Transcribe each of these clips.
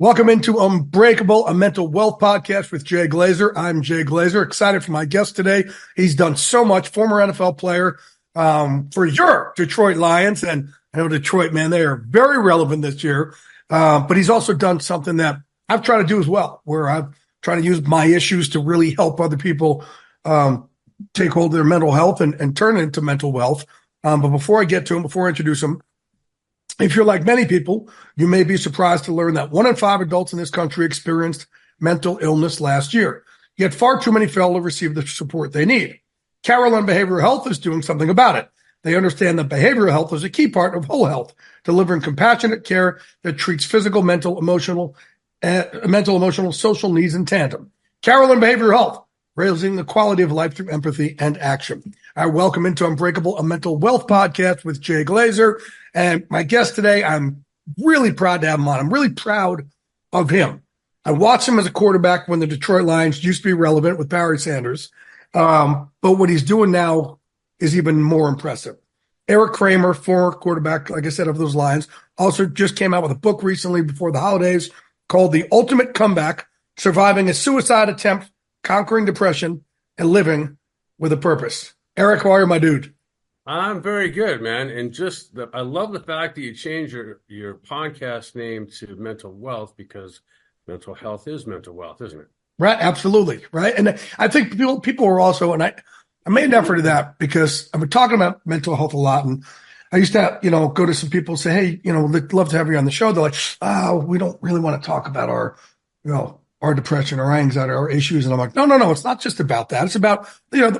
Welcome into Unbreakable, a mental wealth podcast with Jay Glazer. I'm Jay Glazer, excited for my guest today. He's done so much, former NFL player for your Detroit Lions. And I know Detroit, man, they are very relevant this year. But he's also done something that I've tried to do as well, where I've tried to use my issues to really help other people take hold of their mental health and turn it into mental wealth. But before I get to him, before I introduce him, if you're like many people, you may be surprised to learn that 1 in 5 adults in this country experienced mental illness last year. Yet far too many fail to receive the support they need. Carolyn Behavioral Health is doing something about it. They understand that behavioral health is a key part of whole health, delivering compassionate care that treats physical, mental, emotional, social needs in tandem. Carolyn Behavioral Health, raising the quality of life through empathy and action. I welcome into Unbreakable, a mental wealth podcast with Jay Glazer. And my guest today, I'm really proud to have him on. I'm really proud of him. I watched him as a quarterback when the Detroit Lions used to be relevant with Barry Sanders. But what he's doing now is even more impressive. Erik Kramer, former quarterback, like I said, of those Lions, also just came out with a book recently before the holidays called The Ultimate Comeback, Surviving a Suicide Attempt, Conquering Depression, and Living with a Purpose. Erik, how are you, my dude? I'm very good, man. And I love the fact that you changed your podcast name to Mental Wealth, because mental health is mental wealth, isn't it? Right. Absolutely. Right. And I think people are also, and I made an effort of that because I've been talking about mental health a lot. And I used to, go to some people and say, hey, they'd love to have you on the show. They're like, we don't really want to talk about our depression, our anxiety, our issues. And I'm like, no, it's not just about that. It's about,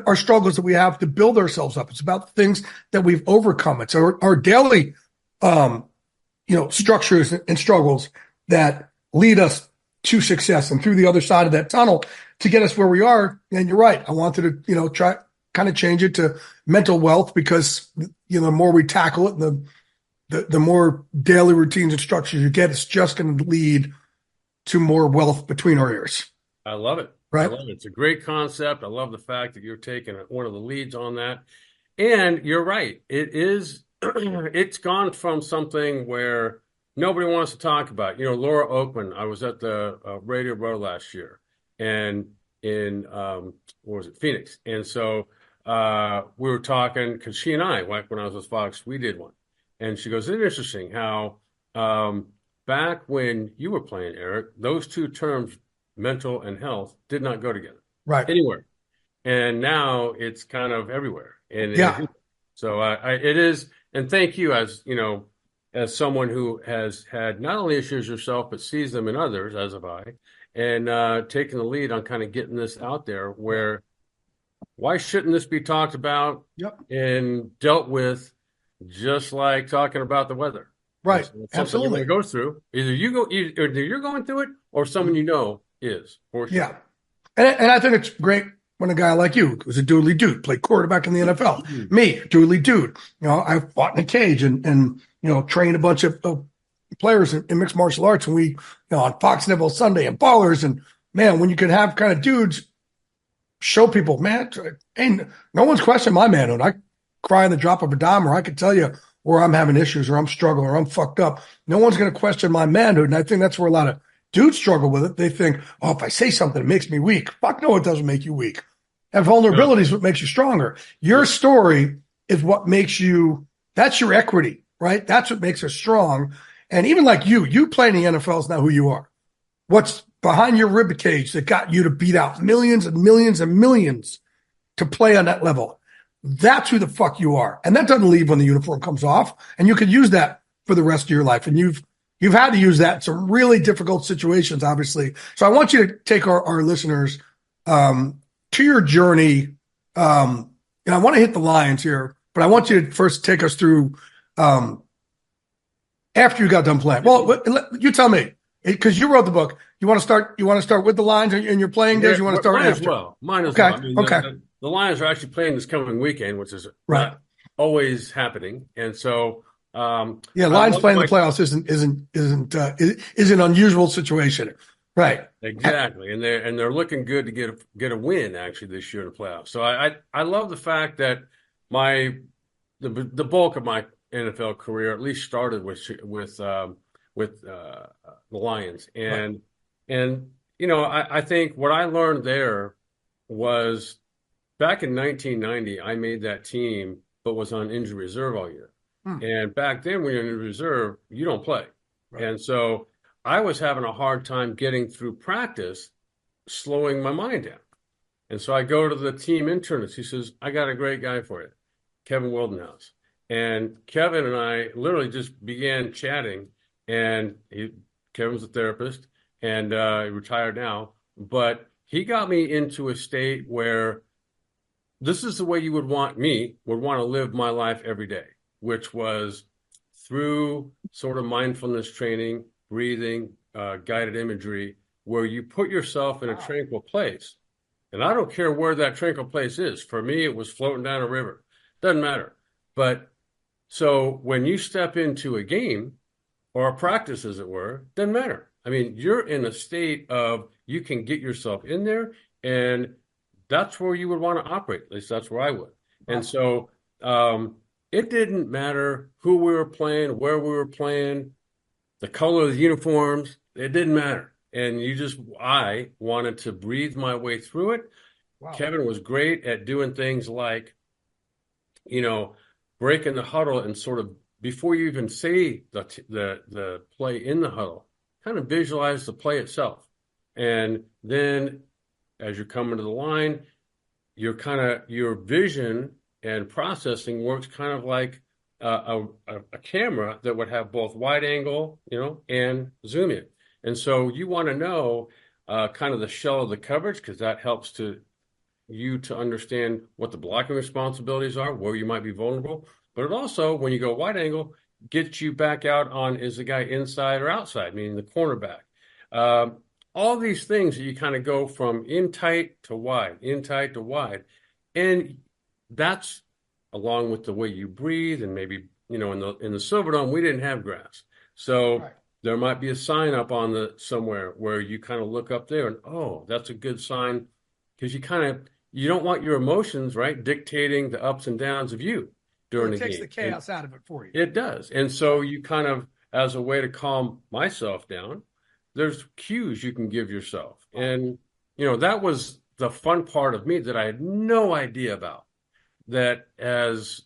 our struggles that we have to build ourselves up. It's about things that we've overcome. It's our daily, structures and struggles that lead us to success and through the other side of that tunnel to get us where we are. And you're right. I wanted to, try kind of change it to mental wealth because, the more we tackle it, and the more daily routines and structures you get, it's just going to lead to more wealth between our ears. I love it. Right. I love it. It's a great concept. I love the fact that you're taking one of the leads on that. And you're right. It's gone from something where nobody wants to talk about. Laura Oakman, I was at the Radio Row last year and in, Phoenix. And so we were talking because she and I, like when I was with Fox, we did one. And she goes, it's interesting how back when you were playing, Erik, those two terms, mental and health, did not go together. Right. Anywhere. And now it's kind of everywhere. And yeah. So it is. And thank you as someone who has had not only issues yourself, but sees them in others, as have I, and taking the lead on kind of getting this out there where why shouldn't this be talked about and dealt with just like talking about the weather? Right. Absolutely. It goes through either you're going through it or someone is. For sure. Yeah. And I think it's great when a guy like you, who's a doodly dude, played quarterback in the NFL. Mm-hmm. Me, doodly dude. I fought in a cage and trained a bunch of players in mixed martial arts. And we, on Fox Neville Sunday and Ballers. And man, when you can have kind of dudes show people, man, ain't no one's questioning my manhood. I cry in the drop of a dime, or I could tell you where I'm having issues or I'm struggling or I'm fucked up. No one's going to question my manhood. And I think that's where a lot of dudes struggle with it. They think, if I say something, it makes me weak. Fuck no, it doesn't make you weak. And vulnerability is what makes you stronger. Your story is what makes you, that's your equity, right? That's what makes us strong. And even like you playing the NFL is not who you are. What's behind your rib cage that got you to beat out millions and millions and millions to play on that level? That's who the fuck you are. And that doesn't leave when the uniform comes off. And you can use that for the rest of your life. And you've had to use that in some really difficult situations, obviously. So I want you to take our listeners to your journey. And I want to hit the Lions here, but I want you to first take us through after you got done playing. Well, you tell me, because you wrote the book. You want to start with the Lions in your playing days? You want to start after? Mine as well. I mean, okay. The Lions are actually playing this coming weekend, which is not always happening, and so Lions playing the playoffs is an unusual situation, right? Exactly, and they're looking good to get a win actually this year in the playoffs. So I love the fact that the bulk of my NFL career at least started with the Lions. And I think what I learned there was back in 1990, I made that team, but was on injured reserve all year. And back then, when you're in reserve, you don't play. Right. And so I was having a hard time getting through practice, slowing my mind down. And so I go to the team internist. He says, I got a great guy for you, Kevin Wildenhouse. And Kevin and I literally just began chatting. And Kevin's a therapist, and he retired now. But he got me into a state where this is the way you would want to live my life every day, which was through sort of mindfulness training, breathing, guided imagery, where you put yourself in a tranquil place. And I don't care where that tranquil place is. For me, it was floating down a river. Doesn't matter. But so when you step into a game or a practice, as it were, doesn't matter. I mean, you're in a state of you can get yourself in there, and that's where you would want to operate. At least that's where I would. And so it didn't matter who we were playing, where we were playing, the color of the uniforms. It didn't matter. And I wanted to breathe my way through it. Wow. Kevin was great at doing things like, breaking the huddle and sort of before you even say the play in the huddle, kind of visualize the play itself. And then as you're coming to the line, your vision and processing works kind of like a camera that would have both wide angle, and zoom in. And so you want to know kind of the shell of the coverage, because that helps you to understand what the blocking responsibilities are, where you might be vulnerable. But it also, when you go wide angle, gets you back out on, is the guy inside or outside, meaning the cornerback. All these things that you kind of go from in tight to wide. And that's along with the way you breathe, and maybe, in the Silverdome, we didn't have grass. So right. There might be a sign up on somewhere where you kind of look up there and, oh, that's a good sign, because you don't want your emotions, right, dictating the ups and downs of you during the game. It takes the chaos out of it for you. It does. And so you kind of, as a way to calm myself down, there's cues you can give yourself. And, that was the fun part of me that I had no idea about. That as,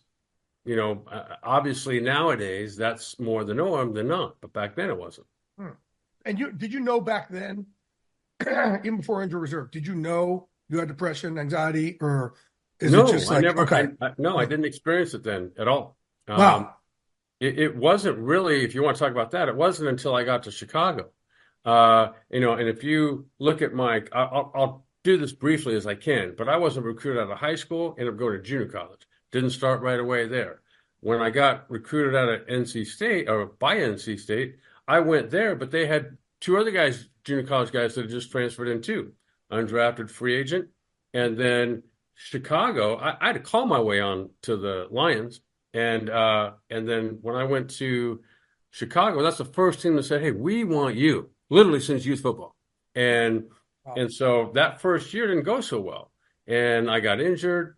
obviously nowadays that's more the norm than not, but back then it wasn't. And did you know back then, even before injury reserve, did you know you had depression, anxiety, or is it just like, I didn't experience it then at all. Wow. It wasn't really, if you want to talk about that, it wasn't until I got to Chicago. And if you look at I'll do this briefly as I can, but I wasn't recruited out of high school, ended up going to junior college. Didn't start right away there. When I got recruited out of NC State, or by NC State, I went there, but they had two other guys, junior college guys, that had just transferred in too. Undrafted free agent. And then Chicago, I had to call my way on to the Lions. And then when I went to Chicago, that's the first team that said, hey, we want you, literally since youth football. And so that first year didn't go so well. And I got injured,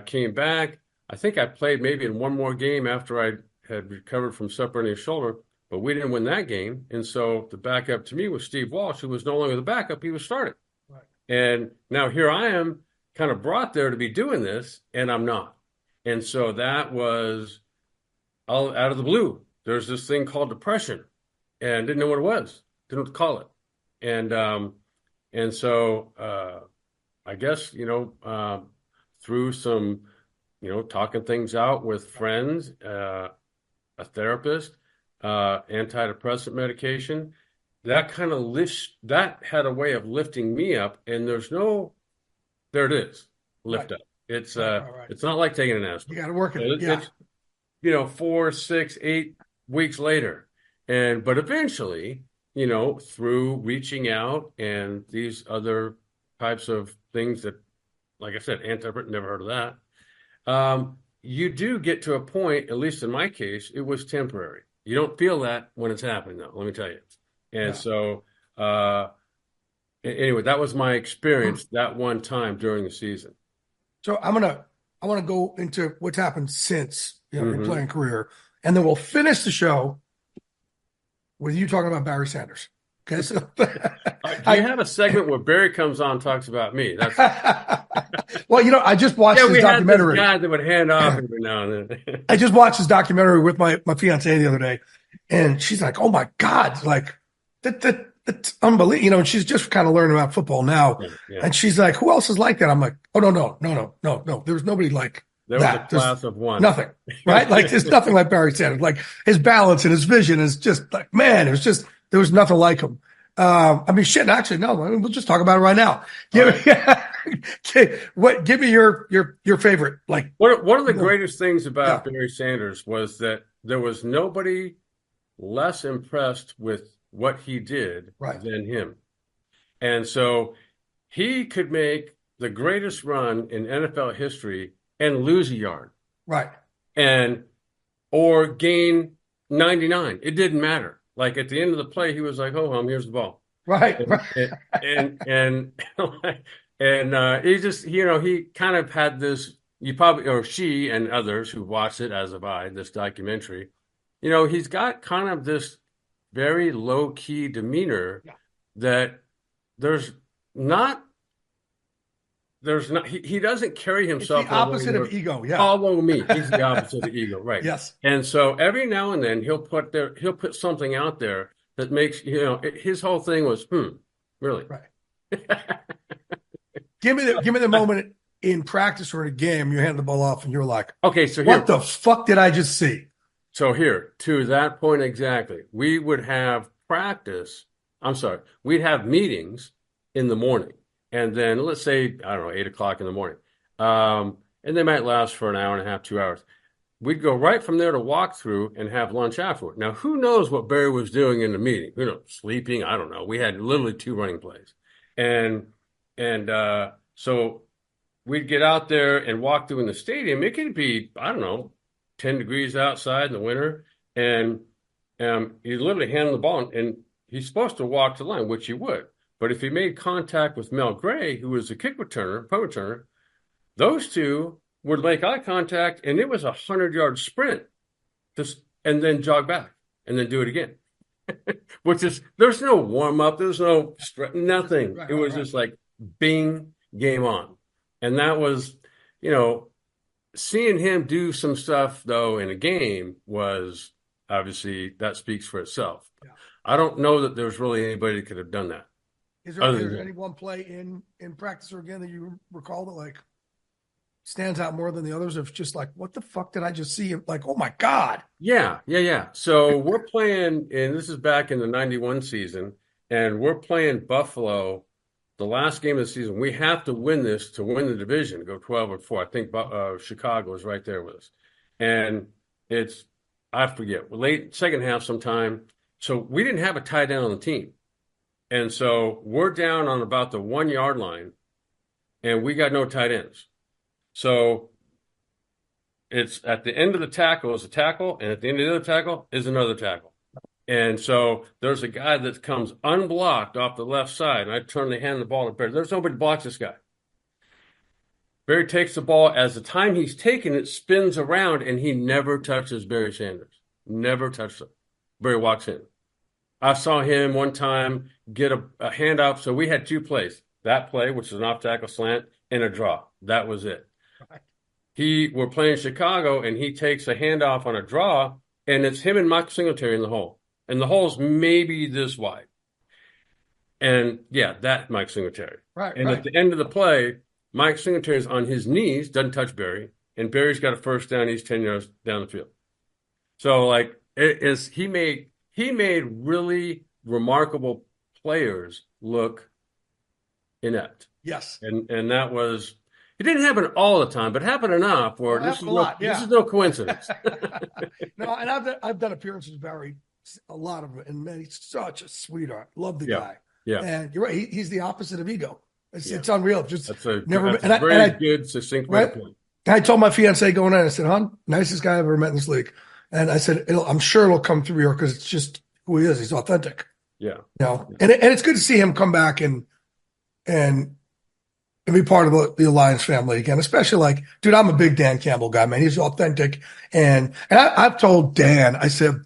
came back. I think I played maybe in one more game after I had recovered from separating a shoulder, but we didn't win that game. And so the backup to me was Steve Walsh, who was no longer the backup. He was starting. Right. And now here I am, kind of brought there to be doing this, and I'm not. And so that was all out of the blue. There's this thing called depression, and didn't know what it was. Didn't know what to call it. And so I guess, through some, talking things out with friends, a therapist, antidepressant medication, that kind of that had a way of lifting me up. And there it is, lift up. It's it's not like taking an aspirin. You got to work it. Yeah. It's 4, 6, 8 weeks later. But eventually, through reaching out and these other types of things that, like I said, antidepressant, never heard of that. You do get to a point, at least in my case, it was temporary. You don't feel that when it's happening, though, let me tell you. And so, anyway, that was my experience that one time during the season. So I want to go into what's happened since your playing career, and then we'll finish the show were you talking about Barry Sanders? Okay, so Do you have a segment where Barry comes on and talks about me? That's well, I just watched yeah. his We had documentary. this guy that would hand off every now and then. I just watched his documentary with my fiance the other day, and she's like, "Oh my God, like that's unbelievable." And she's just kind of learning about football now, and she's like, "Who else is like that?" I'm like, "Oh no. There's nobody like there that. was a class of one. Nothing, right? Like there's nothing like Barry Sanders. Like his balance and his vision is just like, man, it was just there was nothing like him." I mean, shit. Actually, no. I mean, we'll just talk about it right now. Give me your favorite. Like one of the greatest things about Barry Sanders was that there was nobody less impressed with what he did than him, and so he could make the greatest run in NFL history and lose a yard, right, or gain 99. It didn't matter. Like at the end of the play, he was like, "Ho hum, here's the ball." Right. And he just, he kind of had this. You probably, or she and others who watched it, as have I, this documentary. He's got kind of this very low key demeanor that there's not. He doesn't carry himself. It's the opposite of ego. Yeah. Follow me. He's the opposite of ego. Right. Yes. And so every now and then he'll put something out there that makes, his whole thing was, really? Right. Give me the moment in practice or in a game, you hand the ball off and you're like, okay, so what the fuck did I just see? So here, to that point exactly, we would have we'd have meetings in the morning. And then let's say, I don't know, 8 o'clock in the morning. And they might last for an hour and a half, 2 hours. We'd go right from there to walk through and have lunch afterward. Now, who knows what Barry was doing in the meeting? Sleeping, I don't know. We had literally 2 running plays. And so we'd get out there and walk through in the stadium. It could be, I don't know, 10 degrees outside in the winter. And you literally hand him the ball, and he's supposed to walk to the line, which he would. But if he made contact with Mel Gray, who was the punt returner, those two would make eye contact, and it was a 100-yard sprint, and then jog back, and then do it again. Which is, there's no warm up, there's no nothing. It was just like, bing, game on, and that was, seeing him do some stuff though in a game was obviously that speaks for itself. Yeah. I don't know that there's really anybody that could have done that. Is there any one play in practice or again that you recall that like stands out more than the others of just like, what the fuck did I just see? Like, oh my God. Yeah. So we're playing, and this is back in the 91 season, and we're playing Buffalo the last game of the season. We have to win this to win the division, go 12-4. I think Chicago is right there with us. And it's, I forget, late second half sometime. So we didn't have a tight end on the team. And so we're down on about the 1 yard line, and we got no tight ends. So it's at the end of the tackle is a tackle, and at the end of the other tackle is another tackle. And so there's a guy that comes unblocked off the left side, and I turn to hand the ball to Barry. There's nobody to block this guy. Barry takes the ball. As the time he's taking it, spins around, and he never touches Barry Sanders. Never touched him. Barry walks in. I saw him one time get a handoff. So we had 2 plays. That play, which is an off-tackle slant, and a draw. That was it. We're playing Chicago, and he takes a handoff on a draw, and it's him and Mike Singletary in the hole. And the hole's maybe this wide. And, yeah, that Mike Singletary. Right. At the end of the play, Mike Singletary's on his knees, doesn't touch Barry, and Barry's got a first down. He's 10 yards down the field. So, like, he made really remarkable players look inept. Yes. And that was, it didn't happen all the time, but happened enough where this is no coincidence. No, and I've done appearances with Barry, a lot of them, and man, he's such a sweetheart. Love the guy. Yeah. And you're right, he's the opposite of ego. It's unreal. Just that's a very good, succinct way to put it. I told my fiance going in, I said, hon, nicest guy I've ever met in this league. And I said, I'm sure it'll come through here because it's just who he is. He's authentic. Yeah. And it's good to see him come back and be part of the Alliance family again, especially like, dude, I'm a big Dan Campbell guy, man. He's authentic. And I've told Dan, I said,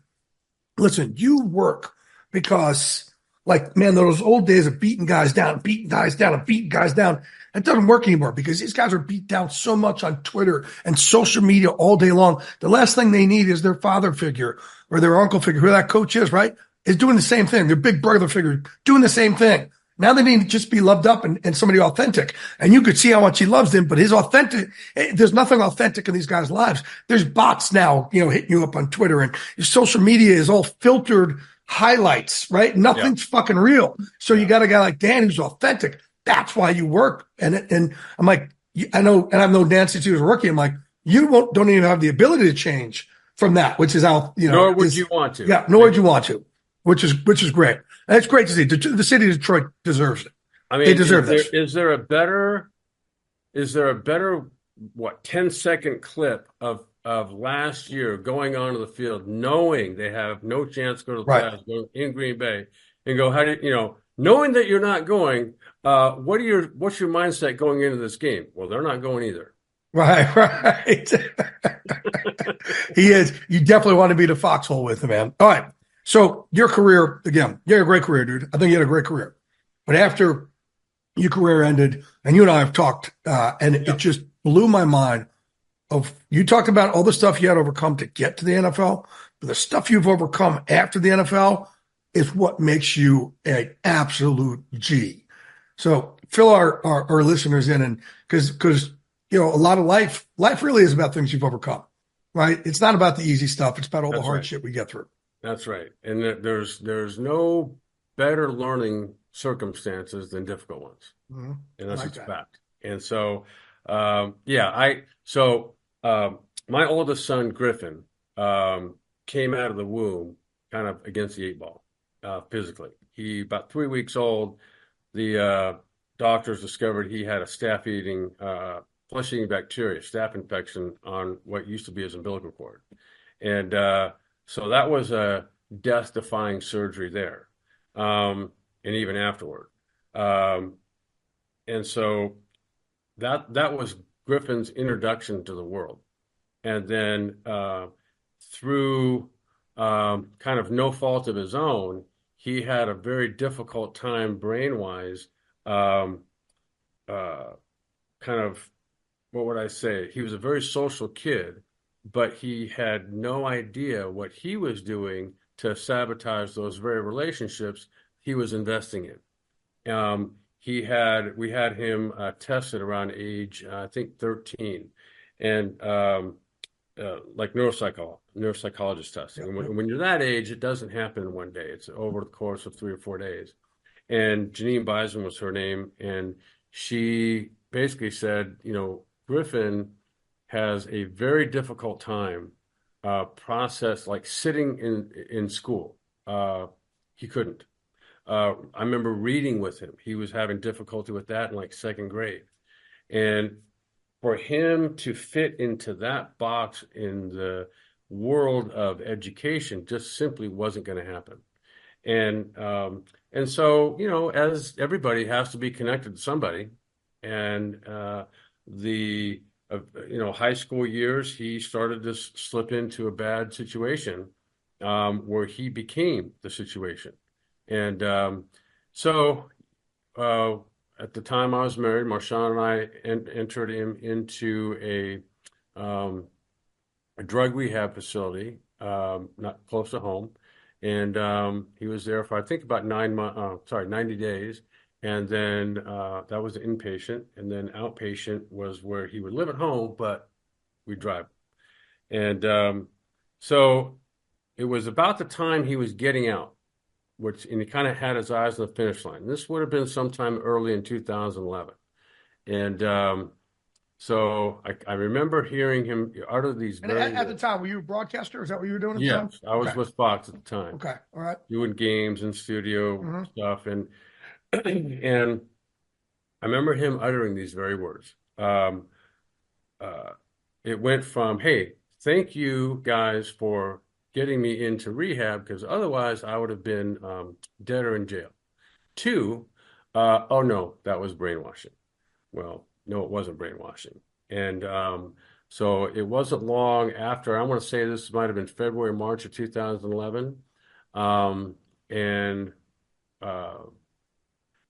listen, you work because, like, man, those old days of beating guys down, and beating guys down, and beating guys down, it doesn't work anymore because these guys are beat down so much on Twitter and social media all day long. The last thing they need is their father figure or their uncle figure, who that coach is, right? Is doing the same thing. Their big brother figure doing the same thing. Now they need to just be loved up and somebody authentic. And you could see how much he loves them, but his authentic, there's nothing authentic in these guys' lives. There's bots now, hitting you up on Twitter, and your social media is all filtered highlights, right? Nothing's fucking real. So you got a guy like Dan who's authentic. That's why you work. And I'm like, I know, and I've known Dan since he was a rookie. I'm like, don't even have the ability to change from that, which is how, nor would you want to. Yeah, nor would you want to, which is great. And it's great to see. The city of Detroit deserves it. I mean, they deserve this. Is there a better, 10-second clip of last year going onto the field, knowing they have no chance to go to the playoffs, going in Green Bay, and go, knowing that you're not going, what's your mindset going into this game? Well, they're not going either. Right. He is. You definitely want to be the foxhole with him, man. All right. So your career, again, you had a great career, dude. I think you had a great career. But after your career ended, and you and I have talked, and it just blew my mind of, you talked about all the stuff you had to overcome to get to the NFL, but the stuff you've overcome after the NFL is what makes you an absolute G. So fill our listeners in, and because a lot of life really is about things you've overcome, right? It's not about the easy stuff. It's about all the hard shit we get through. That's right. And there's no better learning circumstances than difficult ones. Mm-hmm. And that's a fact. And so, my oldest son, Griffin, came out of the womb kind of against the 8 ball, physically. He, about 3 weeks old, the doctors discovered he had a flesh-eating bacteria, staph infection on what used to be his umbilical cord. And so that was a death-defying surgery there, and even afterward. And so that was Griffin's introduction to the world. And then through kind of no fault of his own, he had a very difficult time brain-wise, kind of, what would I say? He was a very social kid, but he had no idea what he was doing to sabotage those very relationships he was investing in. We had him tested around age, I think 13, and like neuropsychologist testing. And when you're that age, it doesn't happen in one day. It's over the course of 3 or 4 days. And Janine Bison was her name, and she basically said, Griffin has a very difficult time like sitting in school. He couldn't. I remember reading with him. He was having difficulty with that in like 2nd grade. And for him to fit into that box in the world of education just simply wasn't going to happen. And so, as everybody has to be connected to somebody, and high school years, he started to slip into a bad situation where he became the situation. And so at the time I was married, Marshawn and I entered him into a drug rehab facility, not close to home. And he was there for, I think, about 90 days. And then that was inpatient. And then outpatient was where he would live at home, but we'd drive. And so it was about the time he was getting out, and he kind of had his eyes on the finish line. This would have been sometime early in 2011. And so I remember hearing him utter these at the time, were you a broadcaster? Is that what you were doing at the time? Yes, I was with Fox at the time. Okay, all right. Doing games and studio stuff. And I remember him uttering these very words. It went from, hey, thank you guys for getting me into rehab, because otherwise I would have been dead or in jail, to, oh no, that was brainwashing. Well, no, it wasn't brainwashing. And so it wasn't long after, I want to say this might have been February, March of 2011. And uh,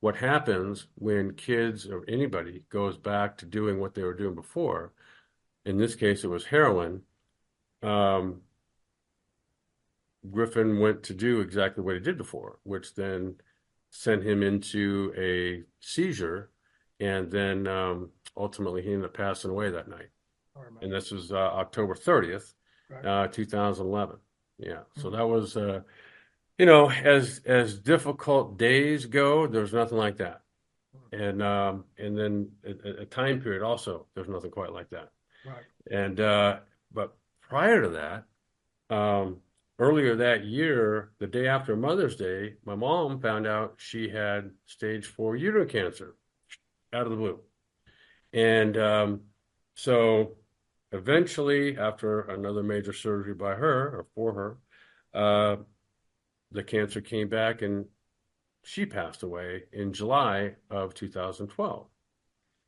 what happens when kids or anybody goes back to doing what they were doing before, in this case, it was heroin. Um, Griffin went to do exactly what he did before, which then sent him into a seizure. And then ultimately he ended up passing away that night. And this was October 30th, Right. 2011. Yeah. So Mm. that was, as difficult days go, there's nothing like that. And then a time period also, there's nothing quite like that. Right. And but prior to that, earlier that year, the day after Mother's Day, my mom found out she had stage 4 uterine cancer out of the blue. And so eventually, after another major surgery by her or for her, the cancer came back and she passed away in July of 2012.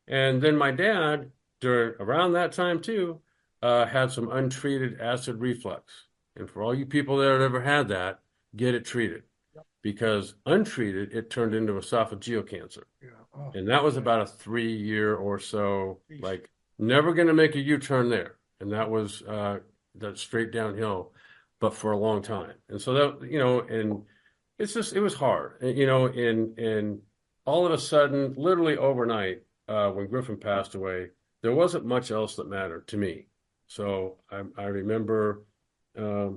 And then my dad, around that time too, had some untreated acid reflux. And for all you people that have ever had that, get it treated. Yep. Because untreated, it turned into esophageal cancer. Yeah. Oh, And that was yeah. about a 3 year or so, Eesh. like never going to make a U-turn there. And that was that straight downhill, but for a long time. And so that, and it was hard, and all of a sudden, literally overnight, when Griffin passed away, there wasn't much else that mattered to me. So I remember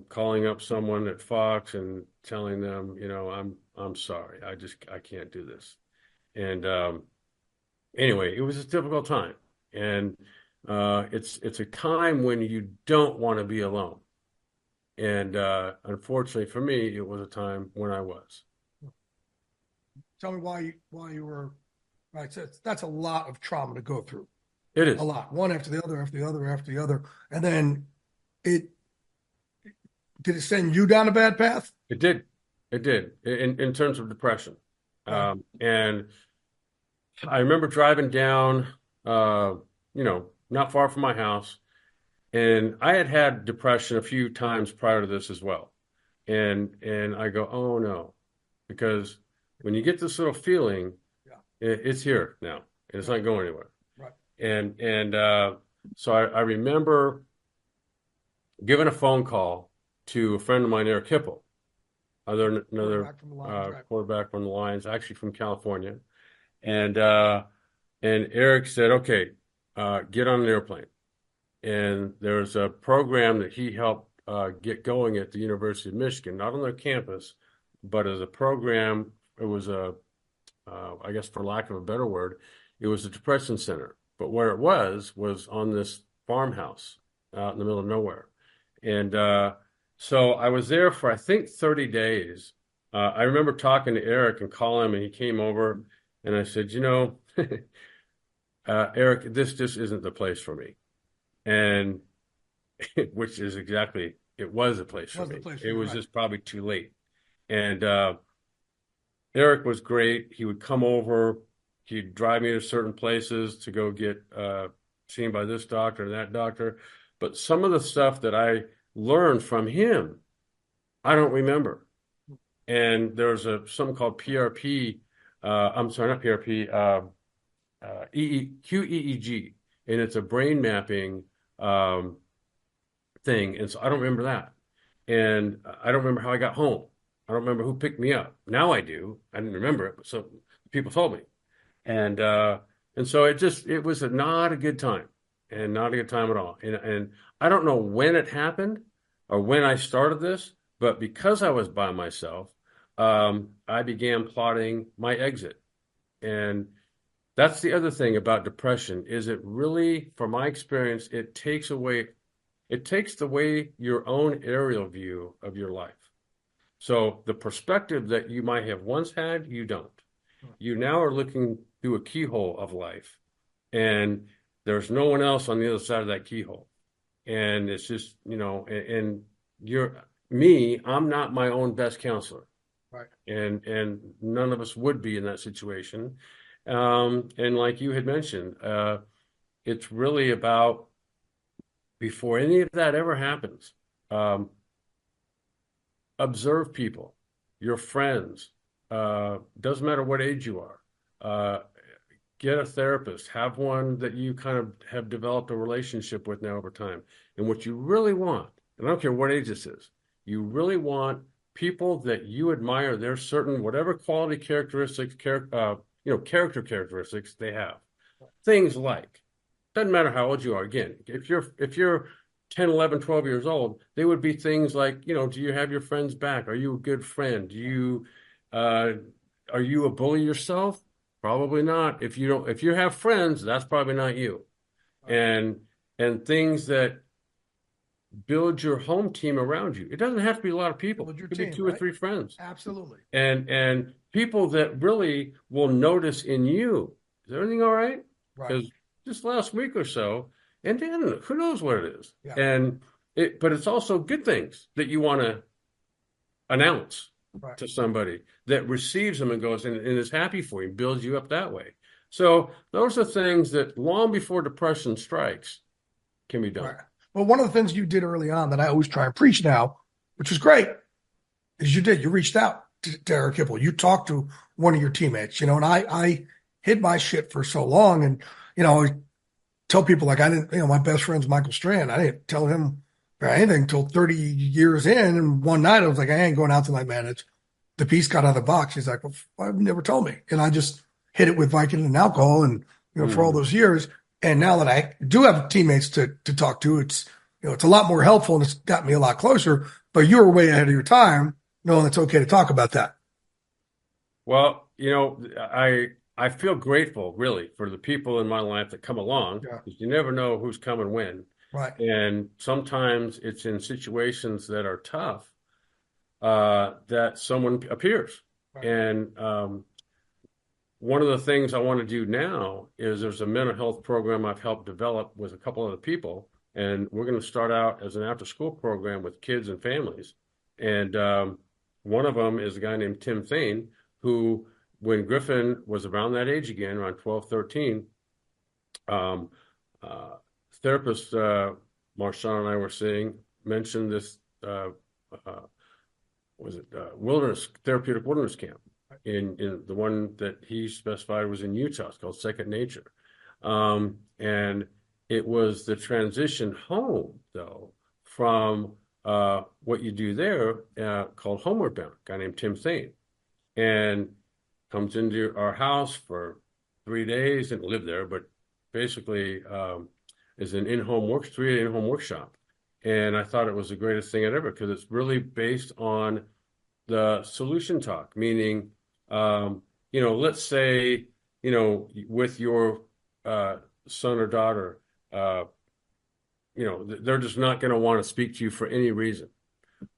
calling up someone at Fox and telling them, I'm sorry, I can't do this. And anyway, it was a difficult time, and it's a time when you don't want to be alone. And unfortunately for me, it was a time when I was. Tell me why you were right. So that's a lot of trauma to go through. It A is. lot, one after the other, after the other, after the other, and then it did it send you down a bad path? It did. It did in terms of depression. Okay. And I remember driving down, not far from my house, and I had had depression a few times prior to this as well. And I go, oh no, because when you get this little feeling, Yeah. it's here now, and it's Yeah. not going anywhere. Right. And so I remember giving a phone call to a friend of mine, Erik Hipple, another Quarterback from the Lions, right? quarterback from the Lions, actually from California. And Erik said, okay, get on an airplane. And there's a program that he helped get going at the University of Michigan, not on their campus, but as a program. It was I guess for lack of a better word, it was a depression center. But where it was on this farmhouse out in the middle of nowhere. And so I was there for, I think, 30 days. I remember talking to Erik and calling him, and he came over, and I said, Erik, this just isn't the place for me. And which is exactly, it was a place for Was the me. place for It you, was right? just probably too late. And Erik was great. He would come over, he'd drive me to certain places to go get seen by this doctor and that doctor. But some of the stuff that I learned from him, I don't remember. And there's something called PRP. I'm sorry, not PRP. QEEG, and it's a brain mapping thing. And so I don't remember that. And I don't remember how I got home. I don't remember who picked me up. Now I do. I didn't remember it, but so people told me. And so it was not a good time, and not a good time at all. And I don't know when it happened or when I started this, but because I was by myself, I began plotting my exit. And that's the other thing about depression is it really, from my experience, it takes away your own aerial view of your life. So the perspective that you might have once had, you don't. You now are looking through a keyhole of life, and there's no one else on the other side of that keyhole. And it's just, and I'm not my own best counselor. Right. And none of us would be in that situation. And like you had mentioned, it's really about, before any of that ever happens, observe people. your friends, doesn't matter what age you are, get a therapist, have one that you kind of have developed a relationship with now over time. And what you really want, and I don't care what age this is, you really want people that you admire, their certain whatever quality characteristics, character characteristics they have. Things like, doesn't matter how old you are. Again, if you're 10, 11, 12 years old, they would be things like, do you have your friends back? Are you a good friend? Are you a bully yourself? Probably not. If you have friends, that's probably not you. And things that build your home team around you. It doesn't have to be a lot of people. It could be two or three friends. Absolutely. And people that really will notice in you, is everything all right? Because just last week or so, and then who knows what it is. Yeah. But it's also good things that you want to announce to somebody that receives them and goes and is happy for you, builds you up that way. So those are things that long before depression strikes can be done. Right. Well, one of the things you did early on that I always try and preach now, which was great, is you reached out to Erik Kramer. You talked to one of your teammates, and I hid my shit for so long. And, I tell people like I didn't, my best friend's Michael Strand. I didn't tell him anything until 30 years in. And one night I was like, I ain't going out tonight, man. The piece got out of the box. He's like, well, why have you never told me? And I just hit it with Vicodin and alcohol and, for all those years. And now that I do have teammates to talk to, it's, it's a lot more helpful and it's got me a lot closer, but you were way ahead of your time knowing it's okay to talk about that. Well, I feel grateful really for the people in my life that come along because you never know who's coming when. Right. And sometimes it's in situations that are tough that someone appears. Right. And one of the things I want to do now is there's a mental health program I've helped develop with a couple other people. And we're going to start out as an after-school program with kids and families. And one of them is a guy named Tim Thane, who, when Griffin was around that age again, around 12, 13, therapist Marshawn and I were seeing mentioned this, therapeutic wilderness camp in the one that he specified was in Utah. It's called Second Nature. And it was the transition home, though, from what you do there called Homeward Bound, a guy named Tim Thane. And comes into our house for 3 days, didn't live there, but basically is an in-home 3-day in-home workshop. And I thought it was the greatest thing I'd ever, because it's really based on the solution talk, meaning, let's say, with your son or daughter, they're just not going to want to speak to you for any reason.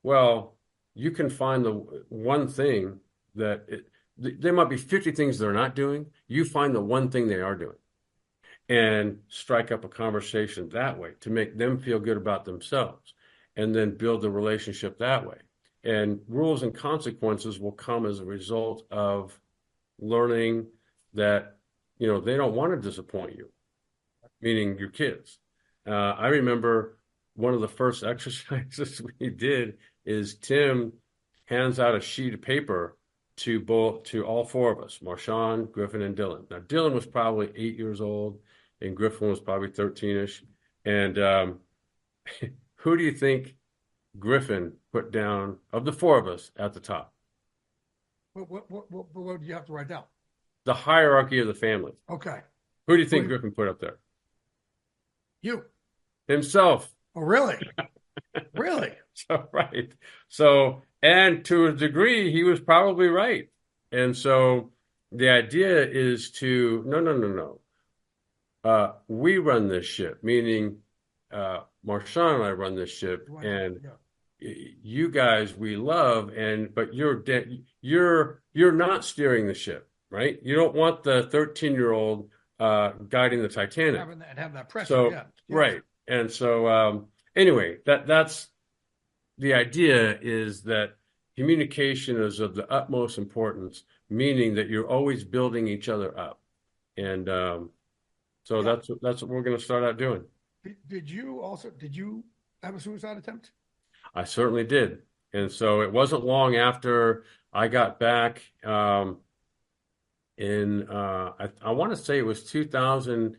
Well, you can find the one thing there might be 50 things they're not doing. You find the one thing they are doing and strike up a conversation that way to make them feel good about themselves and then build the relationship that way. And rules and consequences will come as a result of learning that, they don't want to disappoint you, meaning your kids. I remember one of the first exercises we did is Tim hands out a sheet of paper to all four of us, Marshawn, Griffin, and Dylan. Now, Dylan was probably 8 years old, and Griffin was probably 13-ish. And who do you think Griffin put down of the four of us at the top? What do you have to write down? The hierarchy of the family. Okay. Who do you think Griffin put up there? You. Himself. Oh, really? Really? Right. So, and to a degree, he was probably right. And so the idea is to, no. We run this ship, meaning Marshawn and I run this ship, and you guys we love, but you're not steering the ship, right? You don't want the 13-year-old guiding the Titanic. Have that pressure, so, right. And so anyway, that's the idea, is that communication is of the utmost importance, meaning that you're always building each other up. And so that's what we're going to start out doing. Did you have a suicide attempt? I certainly did. And so it wasn't long after I got back in I want to say it was 2000,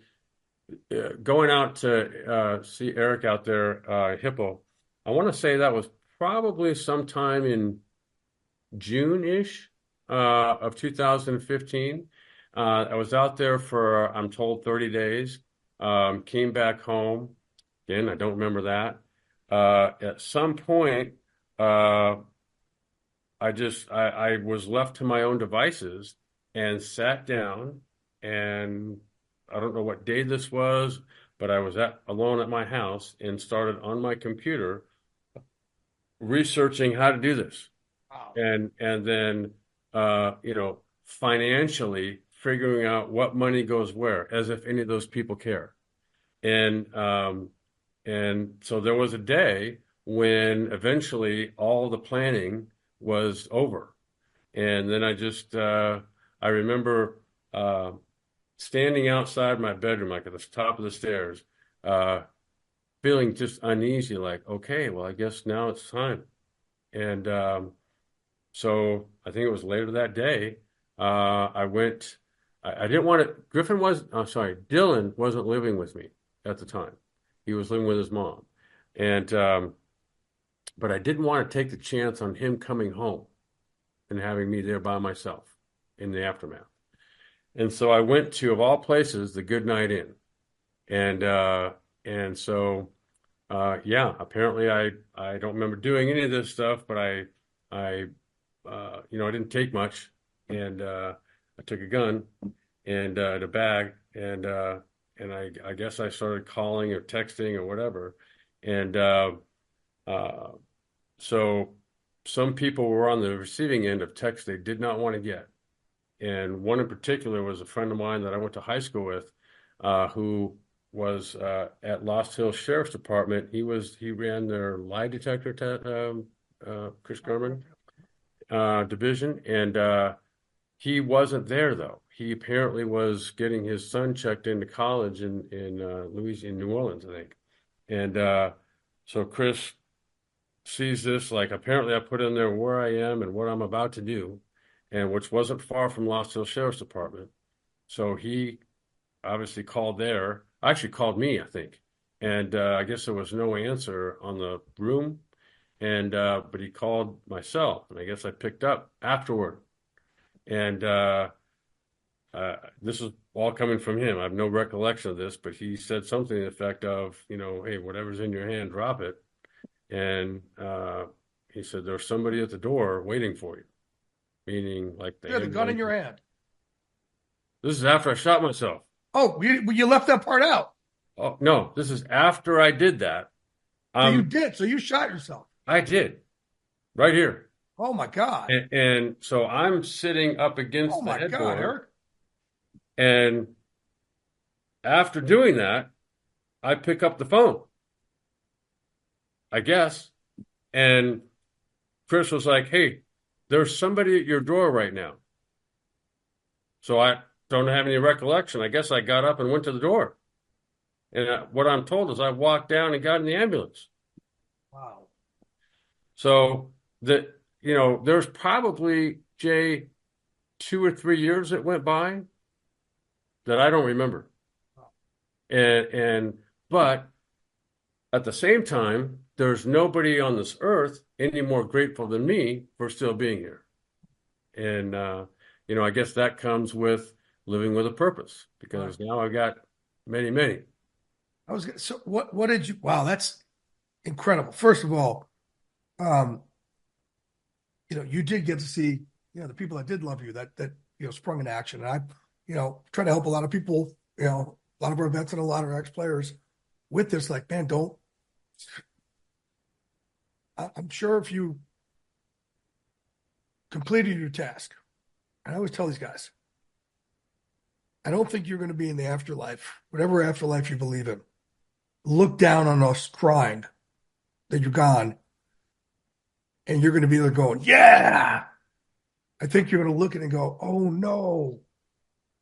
going out to see Eric out there, Hippo. I want to say that was probably sometime in June-ish of 2015. I was out there for, I'm told, 30 days. Came back home. Again, I don't remember that. At some point, I was left to my own devices and sat down, and I don't know what day this was, but I was alone at my house and started on my computer researching how to do this. Wow. And then financially figuring out what money goes where, as if any of those people care. And so there was a day when eventually all the planning was over. And then I remember standing outside my bedroom, like at the top of the stairs, feeling just uneasy, like, okay, well, I guess now it's time. And so I think it was later that day, I went. I didn't want to. Dylan wasn't living with me at the time. He was living with his mom, and but I didn't want to take the chance on him coming home and having me there by myself in the aftermath. And so I went to, of all places, the Good Night Inn, and so yeah, apparently I don't remember doing any of this stuff, but I I didn't take much, and I took a gun and a bag, and I guess I started calling or texting or whatever, and uh, so some people were on the receiving end of texts they did not want to get, and one in particular was a friend of mine that I went to high school with, who was at Lost Hills Sheriff's Department. He ran their lie detector Chris German division, and he wasn't there though. He apparently was getting his son checked into college in Louisiana, New Orleans, I think. And so Chris sees this, like, apparently I put in there where I am and what I'm about to do, and which wasn't far from Lost Hills Sheriff's Department. So he obviously called there. Actually called me, I think. And I guess there was no answer on the room. And but he called my cell, and I guess I picked up afterward. And this is all coming from him. I have no recollection of this, but he said something to the effect of, hey, whatever's in your hand, drop it. And he said, there's somebody at the door waiting for you, meaning like You had the gun in your hand. This is after I shot myself. Oh, you left that part out. Oh, no, this is after I did that. So you did. So you shot yourself. I did. Right here. Oh, my God. And so I'm sitting up against the headboard. Eric. And after doing that, I pick up the phone, I guess. And Chris was like, hey, there's somebody at your door right now. So I don't have any recollection. I guess I got up and went to the door. And what I'm told is I walked down and got in the ambulance. Wow. So there's probably, Jay, 2 or 3 years that went by that I don't remember. But at the same time, there's nobody on this earth any more grateful than me for still being here. And I guess that comes with living with a purpose, because now I've got many, many. So what did you, wow, that's incredible. First of all, you did get to see, the people that did love you, that sprung into action. And I, try to help a lot of people, a lot of our vets and a lot of our ex-players with this, like, man, I'm sure if you completed your task, and I always tell these guys, I don't think you're going to be in the afterlife, whatever afterlife you believe in, look down on us crying that you're gone, and you're going to be there going, yeah. I think you're going to look at it and go, oh no,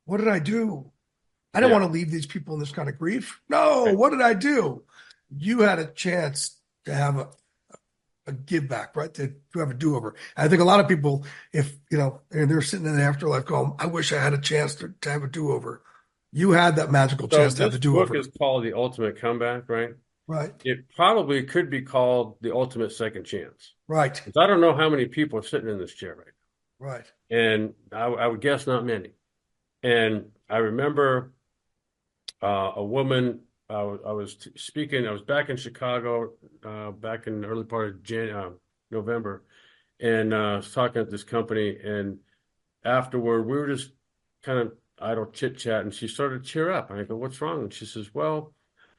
what did I do? I didn't want to leave these people in this kind of grief. No, what did I do? You had a chance to have a give back, right? To have a do-over. I think a lot of people, if, and they're sitting in the afterlife going, I wish I had a chance to have a do-over. You had that magical So chance to have this the do-over. book is called The Ultimate Comeback, right? Right. It probably could be called The Ultimate Second Chance. Right. Because I don't know how many people are sitting in this chair right now. Right. And I would guess not many. And I remember a woman, I was speaking, I was back in Chicago back in the early part of November, and I was talking at this company, and afterward, we were just kind of idle chit-chat, and she started to cheer up. And I go, what's wrong? And she says, well,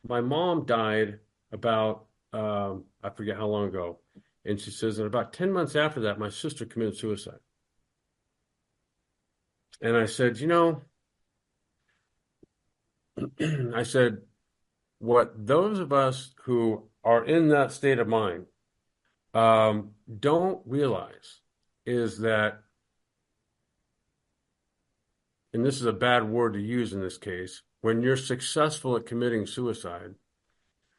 my mom died about, I forget how long ago. And she says, and about 10 months after that, my sister committed suicide. And I said, I said, what those of us who are in that state of mind don't realize is that, and this is a bad word to use in this case, when you're successful at committing suicide,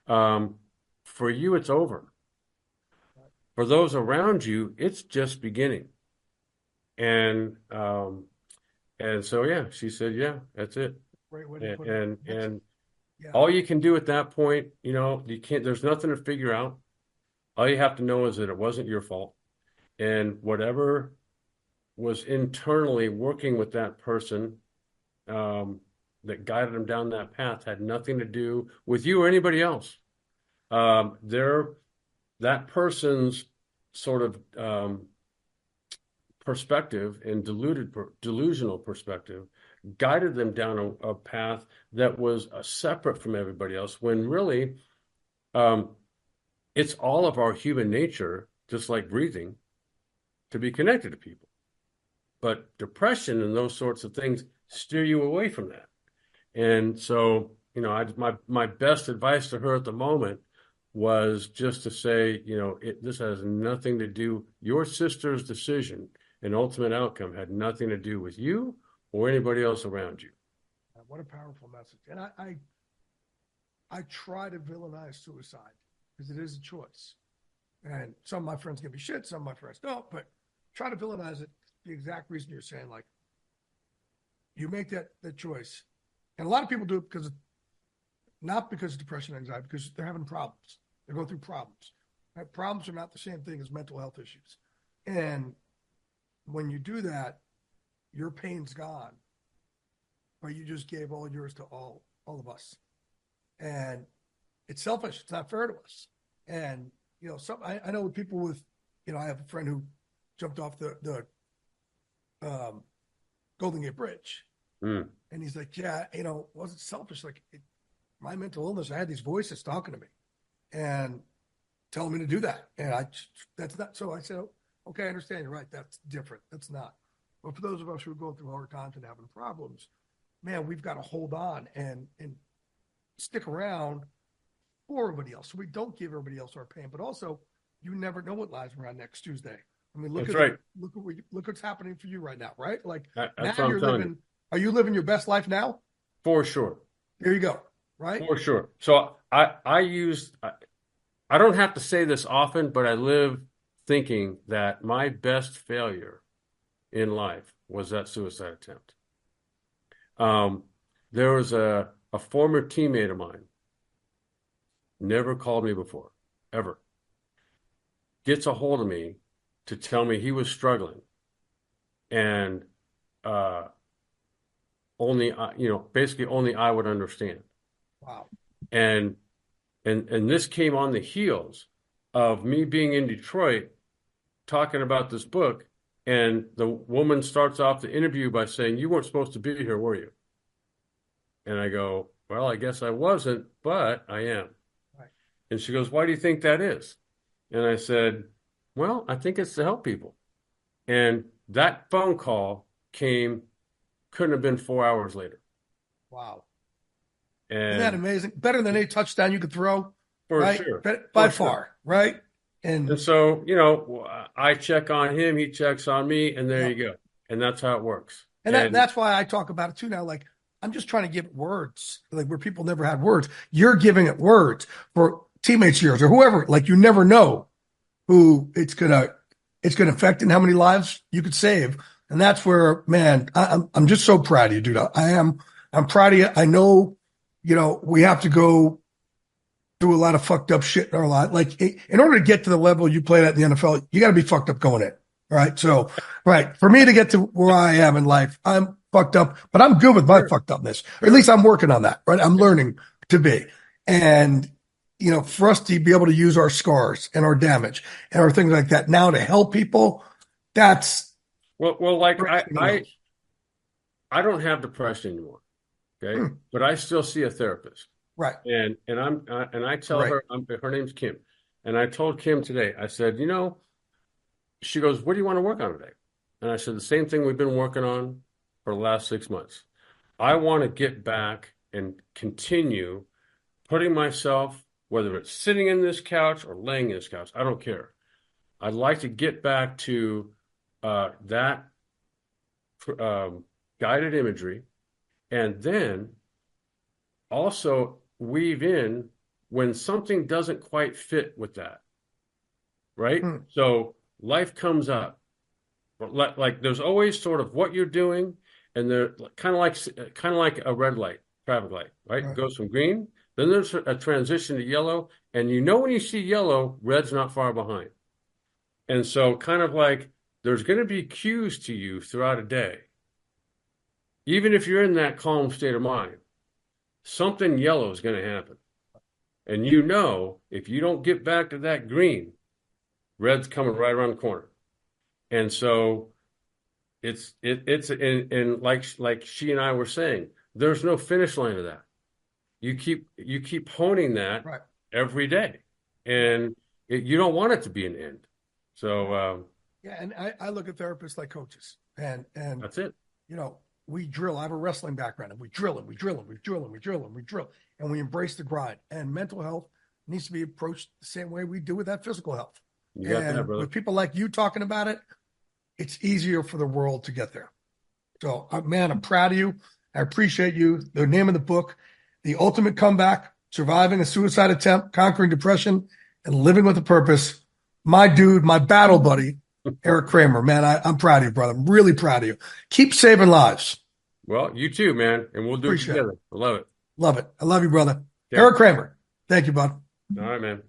for you, it's over. For those around you, it's just beginning. And so, yeah, she said, yeah, that's it. Great way to put And it. and Yeah. all you can do at that point, you can't, there's nothing to figure out. All you have to know is that it wasn't your fault. And whatever was internally working with that person that guided them down that path had nothing to do with you or anybody else. That person's sort of perspective and delusional perspective guided them down a path that was separate from everybody else, when really it's all of our human nature, just like breathing, to be connected to people. But depression and those sorts of things steer you away from that. And so, my best advice to her at the moment was just to say, this has nothing to do, your sister's decision and ultimate outcome had nothing to do with you or anybody else around you. What a powerful message. And I try to villainize suicide because it is a choice. And some of my friends give me shit, some of my friends don't, but try to villainize it. The exact reason you're saying, like, you make that choice. And a lot of people do it not because of depression and anxiety, because they're having problems. They're going through problems. Right? Problems are not the same thing as mental health issues. And when you do that, your pain's gone, but you just gave all yours to all of us. And it's selfish. It's not fair to us. And, I know people with, I have a friend who jumped off the Golden Gate Bridge. Mm. And he's like, yeah, wasn't selfish. Like my mental illness, I had these voices talking to me and telling me to do that. And that's not, so I said, okay, I understand. You're right. That's different. That's not. But for those of us who are going through hard times and having problems, man, we've got to hold on and stick around for everybody else. So we don't give everybody else our pain, but also you never know what lies around next Tuesday. I mean, look what's happening for you right now, right? Like that's now you're living. Are you living your best life now? For sure. There you go. Right. For sure. So I don't have to say this often, but I live thinking that my best failure in life was that suicide attempt. There was a former teammate of mine, never called me before, ever, gets a hold of me to tell me he was struggling, and basically only I would understand. Wow. And this came on the heels of me being in Detroit talking about this book, and the woman starts off the interview by saying, "You weren't supposed to be here, were you?" And I go, "Well, I guess I wasn't, but I am." Right. And she goes, "Why do you think that is?" And I said, "Well, I think it's to help people." And that phone call couldn't have been 4 hours later. Wow. And isn't that amazing? Better than any touchdown you could throw. For right? sure. By far, right? And so, I check on him, he checks on me, and there you go. And that's how it works. And that's why I talk about it too now. Like, I'm just trying to give it words, like where people never had words. You're giving it words for teammates of yours or whoever. Like, you never know who it's gonna affect in how many lives you could save. And that's where, man, I'm just so proud of you, dude. I'm proud of you. I know, we have to go do a lot of fucked up shit in our life. Like in order to get to the level you played at in the NFL, you got to be fucked up going in. All right. So, right. For me to get to where I am in life, I'm fucked up, but I'm good with my fucked upness, or at least I'm working on that. Right. I'm learning to be. And, for us to be able to use our scars and our damage and our things like that now to help people, that's like I don't have depression anymore. Okay. But I still see a therapist. Right. And I tell her, her name's Kim. And I told Kim today, I said, she goes, what do you want to work on today? And I said, the same thing we've been working on for the last 6 months. I want to get back and continue putting myself, whether it's sitting in this couch or laying in this couch, I don't care. I'd like to get back to that guided imagery, and then also weave in when something doesn't quite fit with that, right? So life comes up. Like there's always sort of what you're doing, and they're kind of like a red light, traffic light, right? It goes from green, then there's a transition to yellow, and when you see yellow, red's not far behind. And so kind of like there's going to be cues to you throughout a day. Even if you're in that calm state of mind, something yellow is going to happen. And if you don't get back to that green, red's coming right around the corner. And so it's like she and I were saying, there's no finish line of that. You keep honing that every day, and you don't want it to be an end. So and I look at therapists like coaches, and that's it. We drill. I have a wrestling background, and we drill and we drill and we drill and we drill and we drill, and we embrace the grind. And mental health needs to be approached the same way we do with that physical health. You got that, brother. With people like you talking about it, it's easier for the world to get there. So, man, I'm proud of you. I appreciate you. The name of the book, The Ultimate Comeback, Surviving a Suicide Attempt, Conquering Depression, and Living with a Purpose. My dude, my battle buddy, Erik Kramer. Man, I'm proud of you, brother. I'm really proud of you. Keep saving lives. Well, you too, man. And we'll do it together. I love it. Love it. I love you, brother. Yeah. Erik Kramer. Thank you, bud. All right, man.